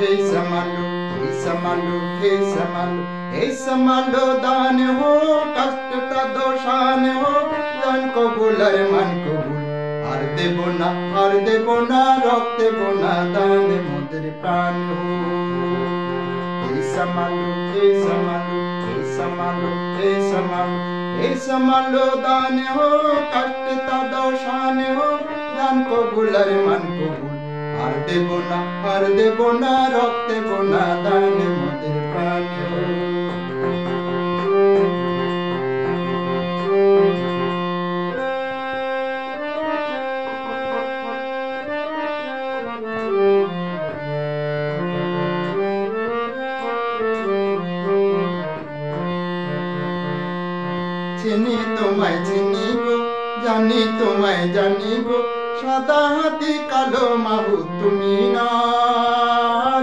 हे समालो दान हो कष्ट ता दोषान हो जान कबूल अरे मन कबूल আর দেব না রক্ত দেব না দান মোদের প্রাণ हो हे समालो हे समालो दान हो कष्ट ता दोषान हो जान कबूल अरे मन कबूल আর দেব না রক্ত দেব না দান মোদের প্রাণ हो চিনি তোমায় চিনি গো জানি তোমায় জানি গো সাদা হাতি কালো মাহু তুমি না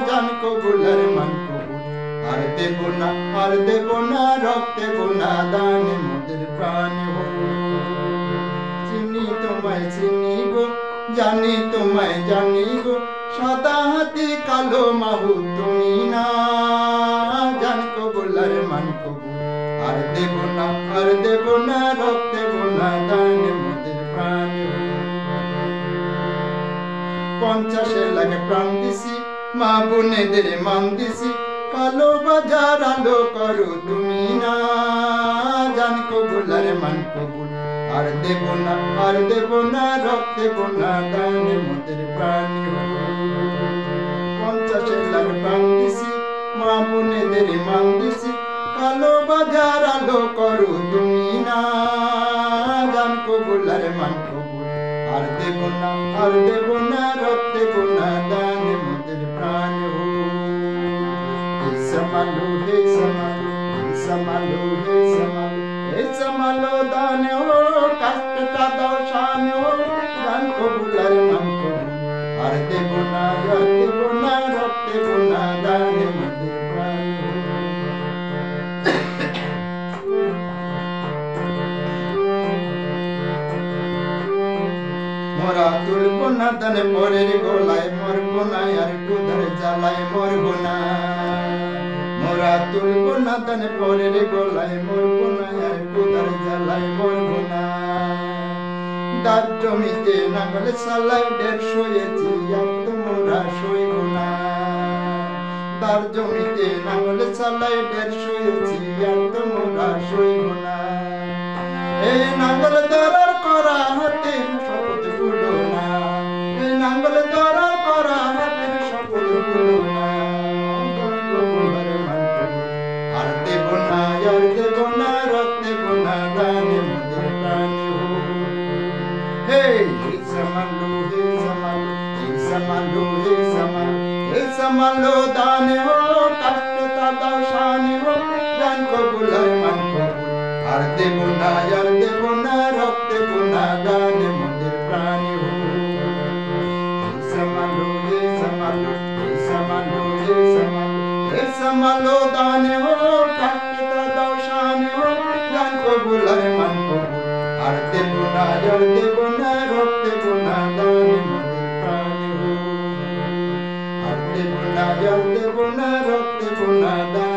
জান কবুল আর মান কবুল আর দেব না রক্ত দেব না দান মোদের প্রাণ हो চিনি তোমায় চিনি গো জানি তোমায় জানি গো সাদা হাতি কালো মাহু তুমি না জান কবুল আর মান কবুল আর দেব না রক্ত দেব না দান মোদের প্রাণ हो 50 লাখ প্রাণ দিছি মা বোনেদের মান দিছি কালো বাজার আলো করো তুমি না জান কবুল আর মান কবুল আর দেব না রক্ত দেব না দান মোদের প্রাণ हो 50 লাখ প্রাণ দিছি মা বোনেদের মান দিছি কালো বাজার আলো করো তুমি না জান কবুল আর মান কবুল আর দেব না রক্ত দেব না দান মোদের প্রাণ हो हे समालो दान हो कष्ट ता दोषान हो जान कबूल আর মান কবুল আর দেব না রক্ত দেব না দান মোদের প্রাণ हो মোরা তুলবো না দান পরের গলায় মরবো না আর কুদার জ্বালায় মরবো না মোরা তুলবো না দান পরের গলায় মরবো না আর কুদার জ্বালায় মরবো না দার জমিতে নাঙ্গল চালাই 150 আর তো মোরা সইব না দার জমিতে নাঙ্গল চালাই 150 আর তো মোরা সইব না এই নাঙ্গল দরার করা হাতে শপথ ভুলো না এই নাঙ্গল দরার করা হাতে শপথ ভুলো না আর দেব না রক্ত দেব না দান মোদের প্রাণ हो हे समालो दान हो कष्ट ता दोषान हो जान कबूल আর মান কবুল আর দেব না রক্ত দেব না দান মোদের প্রাণ हो समालो दान हो कष्ट ता दोषान हो जान कबूल আর মান কবুল আর দেব না রক্ত দেব না দান মোদের প্রাণ हो আর দেব না রক্ত দেব না দান